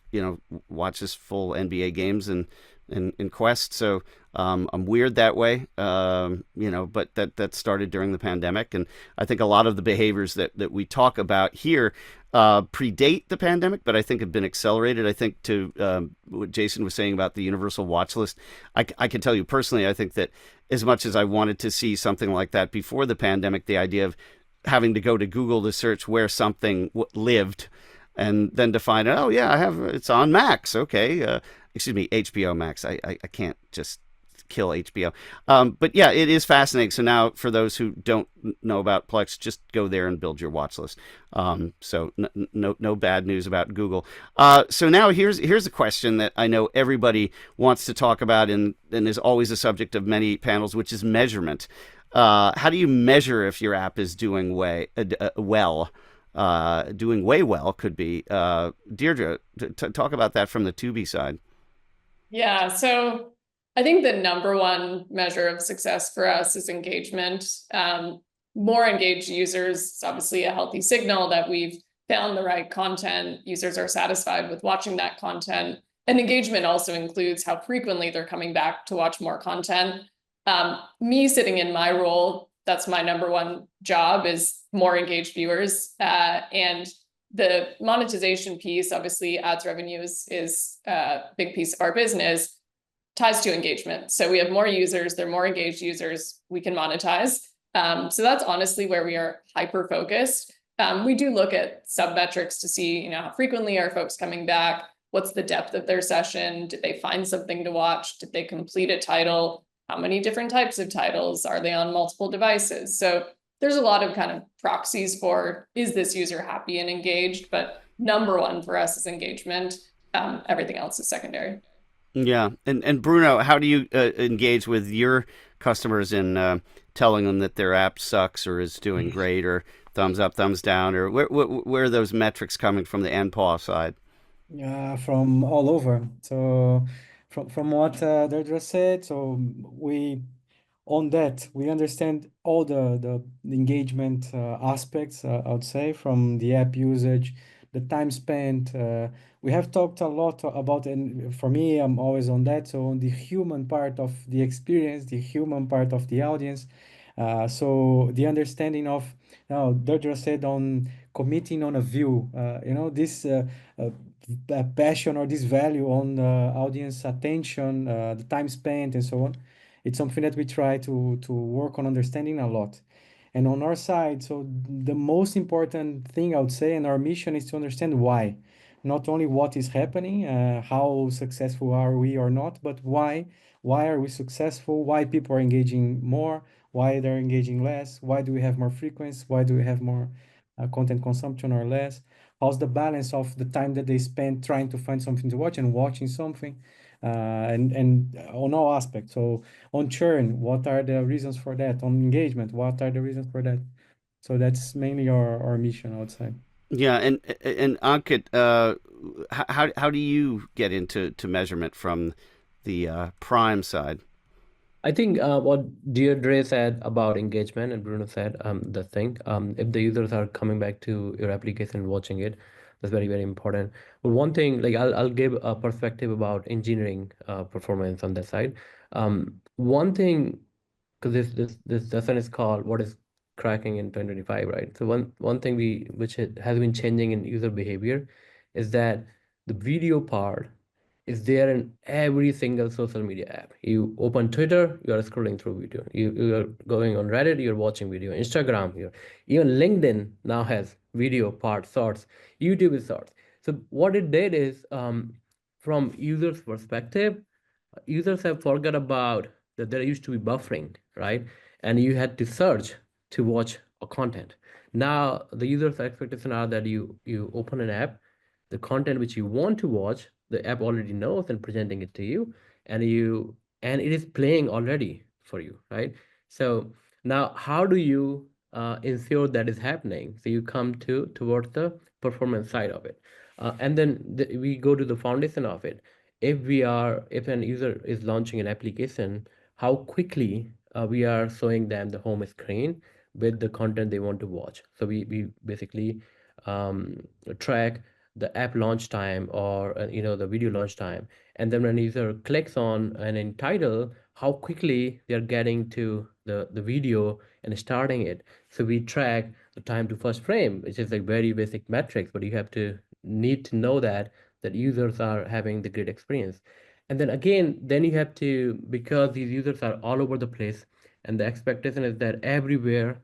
watches full NBA games in Quest, so I'm weird that way, but that started during the pandemic, and I think a lot of the behaviors that we talk about here predate the pandemic, but I think have been accelerated. I think to what Jason was saying about the universal watch list, I can tell you personally, I think that as much as I wanted to see something like that before the pandemic, the idea of having to go to Google to search where something lived and then to find out, oh yeah, it's on Max. Okay. Excuse me, HBO Max. I can't just kill HBO. But yeah, it is fascinating. So now for those who don't know about Plex, just go there and build your watch list. So no bad news about Google. So now here's a question that I know everybody wants to talk about and is always a subject of many panels, which is measurement. How do you measure if your app is doing well? Doing way well could be. Deirdre, talk about that from the Tubi side. Yeah, so I think the number one measure of success for us is engagement. More engaged users is obviously a healthy signal that we've found the right content. Users are satisfied with watching that content. And engagement also includes how frequently they're coming back to watch more content. Me sitting in my role, that's my number one job, is more engaged viewers. And the monetization piece, obviously ads revenue is a big piece of our business, ties to engagement. So we have more users, they're more engaged users, we can monetize. So that's honestly where we are hyper-focused. We do look at sub-metrics to see, how frequently are folks coming back? What's the depth of their session? Did they find something to watch? Did they complete a title? How many different types of titles? Are they on multiple devices? So there's a lot of kind of proxies for, is this user happy and engaged? But number one for us is engagement. Everything else is secondary. Yeah. And Bruno, how do you engage with your customers in telling them that their app sucks or is doing great or thumbs up, thumbs down, or where are those metrics coming from the NPAW side? From all over. So from what Deirdre said, so we understand all the engagement aspects, I would say, from the app usage, the time spent, we have talked a lot about, and for me, I'm always on that. So on the human part of the experience, the human part of the audience. So the understanding of, now Deirdre said on committing on a view, this passion or this value on audience attention, the time spent and so on. It's something that we try to work on understanding a lot. And on our side, so the most important thing I would say, and our mission is to understand why. Not only what is happening, how successful are we or not, but why. Why are we successful? Why people are engaging more? Why they're engaging less? Why do we have more frequency? Why do we have more content consumption or less? How's the balance of the time that they spend trying to find something to watch and watching something? And on all aspects. So on churn, what are the reasons for that? On engagement, what are the reasons for that? So that's mainly our mission, I would say. Yeah, and Ankit, how do you get into measurement from the Prime side? I think what Deirdre said about engagement and Bruno said the thing, if the users are coming back to your application and watching it, that's very, very important. But one thing, like I'll give a perspective about engineering performance on that side. One thing, because this session is called "What is Cracking in 2025," right? So one thing which has been changing in user behavior is that the video part is there in every single social media app. You open Twitter, you are scrolling through video. You are going on Reddit, you're watching video. Instagram, even LinkedIn now has video part, shorts. YouTube is shorts. So what it did is, from users' perspective, users have forgot about that there used to be buffering, right? And you had to search to watch a content. Now the users' expectation are that you open an app, the content which you want to watch, the app already knows and presenting it to you, and it is playing already for you, right? So now how do you ensure that is happening? So you come towards the performance side of it, and then we go to the foundation of it. If an user is launching an application, how quickly we are showing them the home screen with the content they want to watch. So we basically track the app launch time, or the video launch time, and then when user clicks on an title, how quickly they're getting to the video and starting it. So we track the time to first frame, which is like very basic metrics, but you have to need to know that users are having the great experience. And then again, then you have to, because these users are all over the place, and the expectation is that everywhere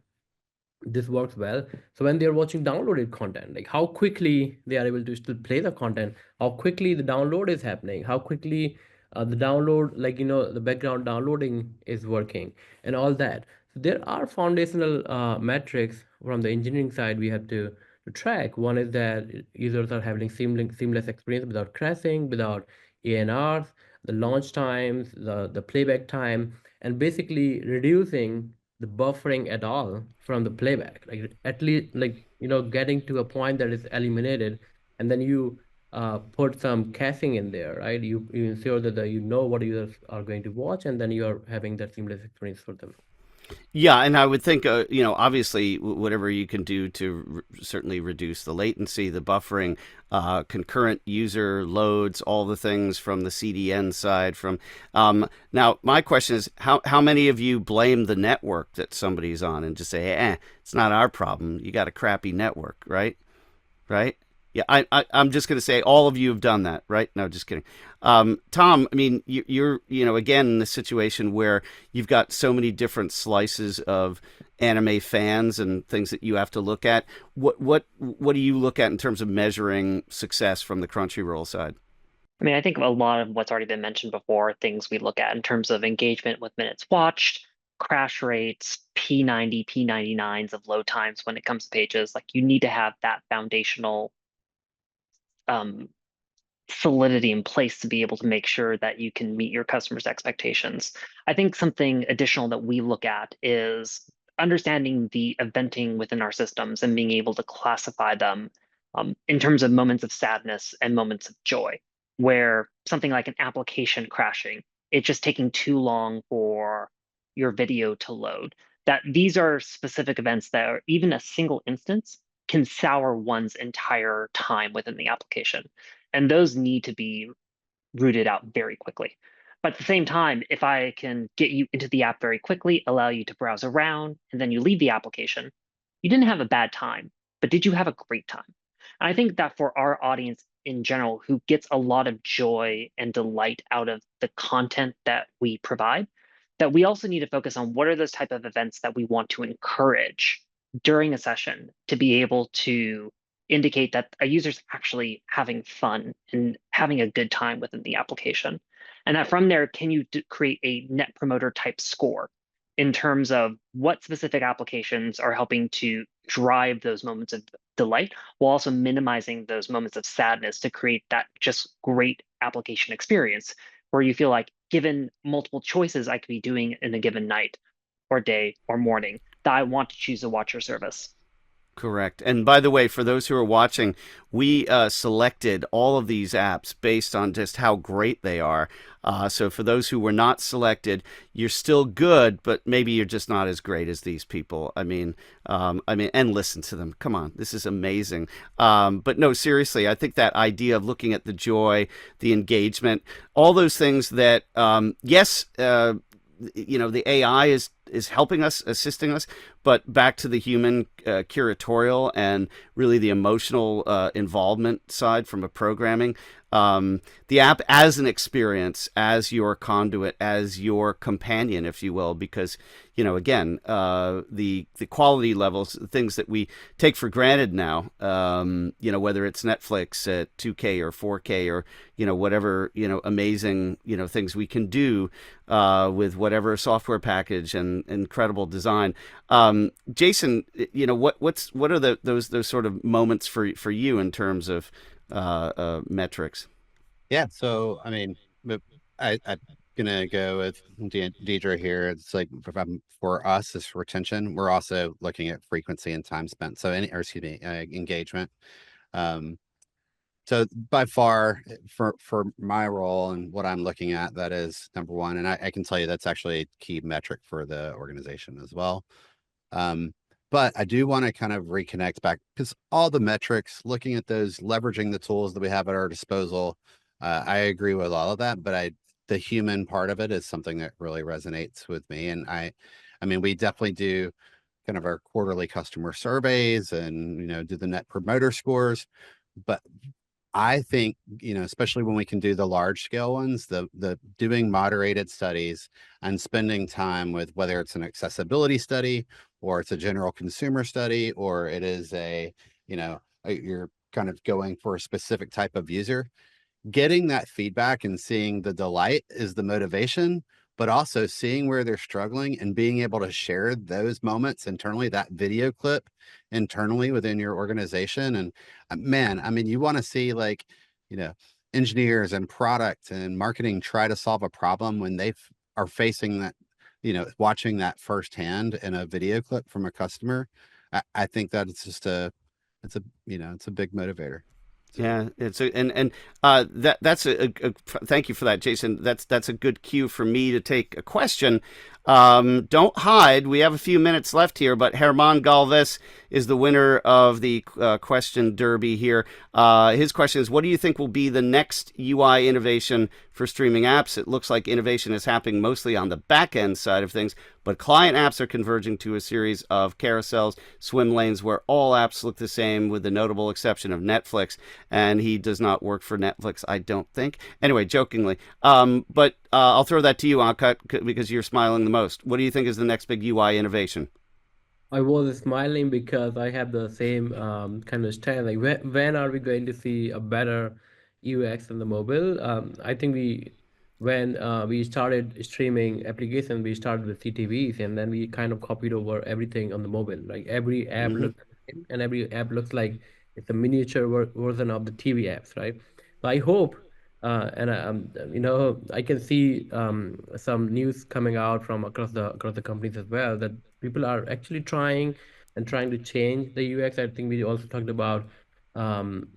this works well. So when they're watching downloaded content, like how quickly they are able to still play the content, how quickly the download is happening, how quickly the download, like the background downloading is working, and all that. So there are foundational metrics from the engineering side we have to track. One is that users are having seamless experience without crashing, without ANRs, the launch times, the playback time, and basically reducing the buffering at all from the playback, like at least, like getting to a point that is eliminated, and then you put some caching in there, right? You ensure that what users are going to watch, and then you are having that seamless experience for them. Yeah, and I would think, obviously, whatever you can do to certainly reduce the latency, the buffering, concurrent user loads, all the things from the CDN side. Now, my question is, how many of you blame the network that somebody's on and just say, it's not our problem. You got a crappy network, right? Right? Yeah, I'm just going to say all of you have done that, right? No, just kidding. Tom, I mean, you're again in a situation where you've got so many different slices of anime fans and things that you have to look at. What do you look at in terms of measuring success from the Crunchyroll side? I mean, I think a lot of what's already been mentioned before, things we look at in terms of engagement with minutes watched, crash rates, P90, P99s of load times when it comes to pages. Like you need to have that foundational solidity in place to be able to make sure that you can meet your customers' expectations. I think something additional that we look at is understanding the eventing within our systems and being able to classify them in terms of moments of sadness and moments of joy, where something like an application crashing, it's just taking too long for your video to load. That these are specific events that are, even a single instance can sour one's entire time within the application. And those need to be rooted out very quickly. But at the same time, if I can get you into the app very quickly, allow you to browse around, and then you leave the application, you didn't have a bad time, but did you have a great time? And I think that for our audience in general, who gets a lot of joy and delight out of the content that we provide, that we also need to focus on what are those type of events that we want to encourage during a session to be able to indicate that a user's actually having fun and having a good time within the application. And that from there, can you create a net promoter type score in terms of what specific applications are helping to drive those moments of delight while also minimizing those moments of sadness to create that just great application experience where you feel like, given multiple choices I could be doing in a given night or day or morning, that I want to choose to watch your service. Correct. And by the way, for those who are watching, we selected all of these apps based on just how great they are. So for those who were not selected, you're still good, but maybe you're just not as great as these people. I mean, and listen to them. Come on, this is amazing. But no, seriously, I think that idea of looking at the joy, the engagement, all those things that, yes, the AI is helping us, assisting us, but back to the human curatorial and really the emotional involvement side from a programming. The app as an experience, as your conduit, as your companion, if you will, because, again, the quality levels, things that we take for granted now, whether it's Netflix at 2K or 4K or, whatever, amazing, things we can do with whatever software package and incredible design. Jason, what are those sort of moments for you in terms of metrics? Yeah, so I mean, I'm gonna go with Deirdre here. It's like for us, it's retention. We're also looking at frequency and time spent. So engagement. So by far, for my role and what I'm looking at, that is number one, and I can tell you that's actually a key metric for the organization as well. But I do want to kind of reconnect back because all the metrics, looking at those, leveraging the tools that we have at our disposal, I agree with all of that. But the human part of it is something that really resonates with me. And I mean, we definitely do kind of our quarterly customer surveys and, do the net promoter scores. But I think, especially when we can do the large scale ones, the doing moderated studies and spending time with whether it's an accessibility study or it's a general consumer study, or it is you're kind of going for a specific type of user, getting that feedback and seeing the delight is the motivation, but also seeing where they're struggling and being able to share those moments internally, that video clip internally within your organization. And man, I mean, you want to see engineers and product and marketing try to solve a problem when they are facing that, watching that firsthand in a video clip from a customer. I think that it's just it's a big motivator. Yeah, that's a thank you for that, Jason. That's a good cue for me to take a question. Don't hide. We have a few minutes left here, but Herman Galvez is the winner of the question derby here. His question is, what do you think will be the next UI innovation for streaming apps? It looks like innovation is happening mostly on the back end side of things, but client apps are converging to a series of carousels, swim lanes where all apps look the same with the notable exception of Netflix. And he does not work for Netflix, I don't think. Anyway, jokingly. But I'll throw that to you, Ankit, because you're smiling the most. What do you think is the next big UI innovation? I was smiling because I have the same kind of style. Like, when are we going to see a better UX on the mobile? I think when we started streaming application, we started with CTVs, and then we kind of copied over everything on the mobile. Like, every app Mm-hmm. looks the same, and every app looks like it's a miniature version of the TV apps, right? So I hope, I can see some news coming out from across the companies as well, that people are actually trying to change the UX. I think we also talked about um,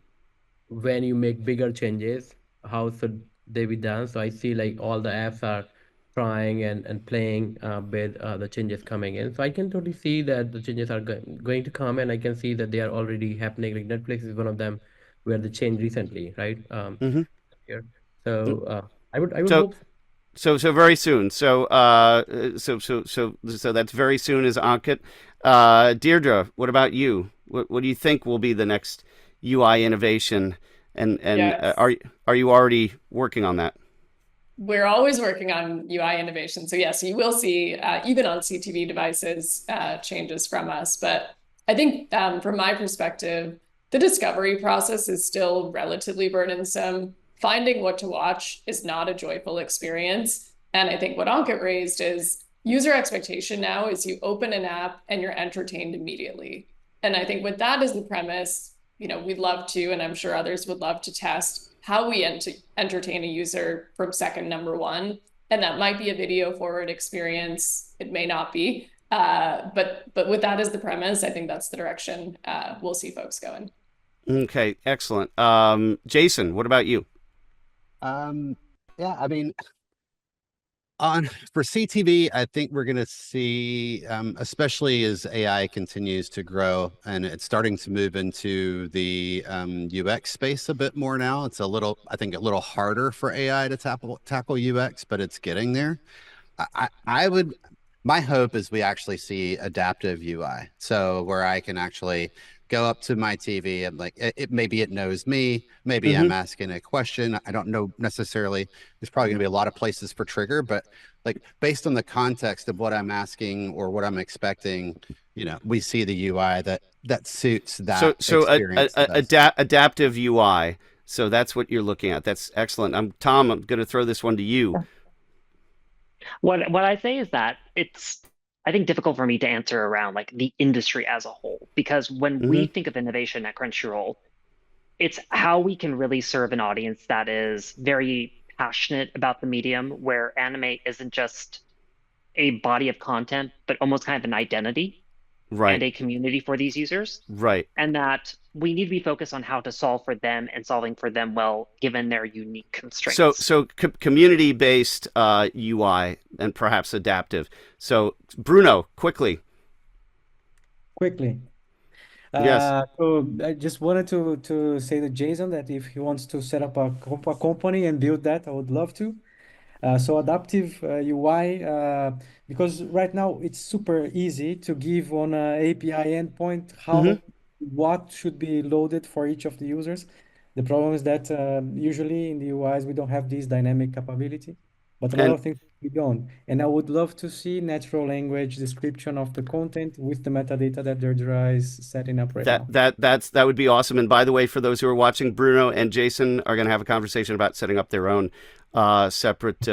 when you make bigger changes, how should they be done? So I see like all the apps are trying and playing with the changes coming in. So I can totally see that the changes are going to come, and I can see that they are already happening. Like, Netflix is one of them. where they changed recently, right? Mhm. Here. So I would So hope. so very soon. So so that's very soon is Ankit. Deirdre, what about you? What do you think will be the next UI innovation? And Yes. are you already working on that? We're always working on UI innovation. So yes, you will see, even on CTV devices, changes from us. But I think from my perspective, the discovery process is still relatively burdensome. Finding what to watch is not a joyful experience. And I think what Ankit raised is user expectation now is you open an app and you're entertained immediately. And I think with that as the premise, we'd love to, and I'm sure others would love to test how we entertain a user from second number one. And that might be a video forward experience. It may not be. But with that as the premise, I think that's the direction we'll see folks going. Okay, excellent. Jason, what about you? Yeah, I mean, for CTV, I think we're going to see, especially as AI continues to grow and it's starting to move into the UX space a bit more now. It's I think, a little harder for AI to tackle UX, but it's getting there. My hope is we actually see adaptive UI. So where I can actually go up to my TV and maybe it knows me, maybe I'm asking a question. I don't know necessarily. There's probably gonna be a lot of places for trigger, but based on the context of what I'm asking or what I'm expecting, we see the UI that suits that experience. Adaptive UI. So that's what you're looking at. That's excellent. Tom, I'm going to throw this one to you. What I say is that it's, I think, difficult for me to answer around the industry as a whole, because when we think of innovation at Crunchyroll, it's how we can really serve an audience that is very passionate about the medium, where anime isn't just a body of content, but almost kind of an identity and a community for these users. Right. And that we need to be focused on how to solve for them and solving for them well, given their unique constraints. So community-based UI and perhaps adaptive. So Bruno, quickly. Yes. So I just wanted to say to Jason that if he wants to set up a company and build that, I would love to. So adaptive UI, because right now it's super easy to give on a API endpoint what should be loaded for each of the users. The problem is that usually in the UIs we don't have this dynamic capability, but a lot of things we don't. And I would love to see natural language description of the content with the metadata that Deirdre is setting up right now. That would be awesome. And by the way, for those who are watching, Bruno and Jason are going to have a conversation about setting up their own separate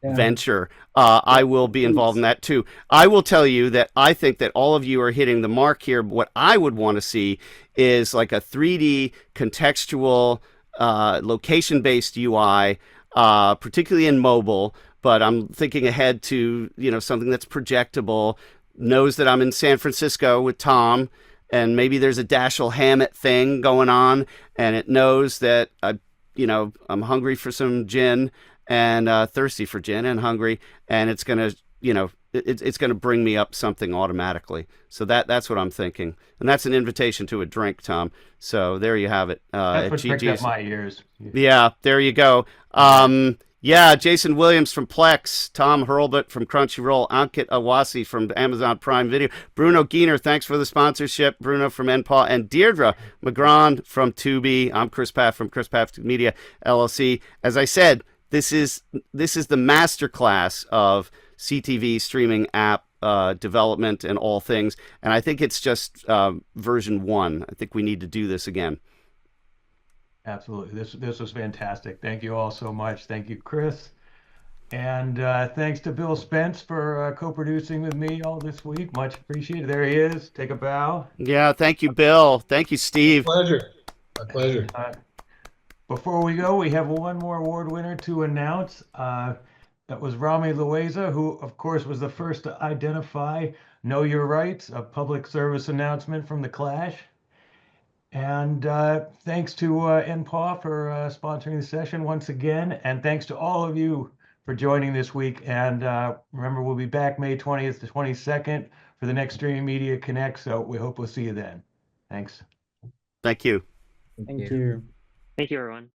venture. I will be involved in that too. I will tell you that I think that all of you are hitting the mark here. What I would want to see is like a 3D contextual location-based UI, particularly in mobile. But I'm thinking ahead to something that's projectable, knows that I'm in San Francisco with Tom, and maybe there's a Dashiell Hammett thing going on, and it knows that I'm hungry for some gin and thirsty for gin and hungry, and it's gonna it's gonna bring me up something automatically. So that's what I'm thinking, and that's an invitation to a drink, Tom. So there you have it. That's what pricked up my ears. Yeah, there you go. Yeah, Jason Williams from Plex, Tom Hurlbutt from Crunchyroll, Ankit Awasi from Amazon Prime Video, Bruno Giener, thanks for the sponsorship, Bruno from NPAW, and Deirdre Magrane from Tubi. I'm Chris Pfaff from Chris Pfaff Media LLC. As I said, this is the masterclass of CTV streaming app development and all things, and I think it's just version 1. I think we need to do this again. Absolutely. This was fantastic. Thank you all so much. Thank you, Chris. And thanks to Bill Spence for co-producing with me all this week. Much appreciated. There he is. Take a bow. Yeah, thank you, Bill. Thank you, Steve. My pleasure. Before we go, we have one more award winner to announce. That was Rami Loaiza, who, of course, was the first to identify Know Your Rights, a public service announcement from The Clash. And thanks to NPAW for sponsoring the session once again. And thanks to all of you for joining this week. And remember, we'll be back May 20th to 22nd for the next Streaming Media Connect. So we hope we'll see you then. Thanks. Thank you. Thank you. Thank you, everyone.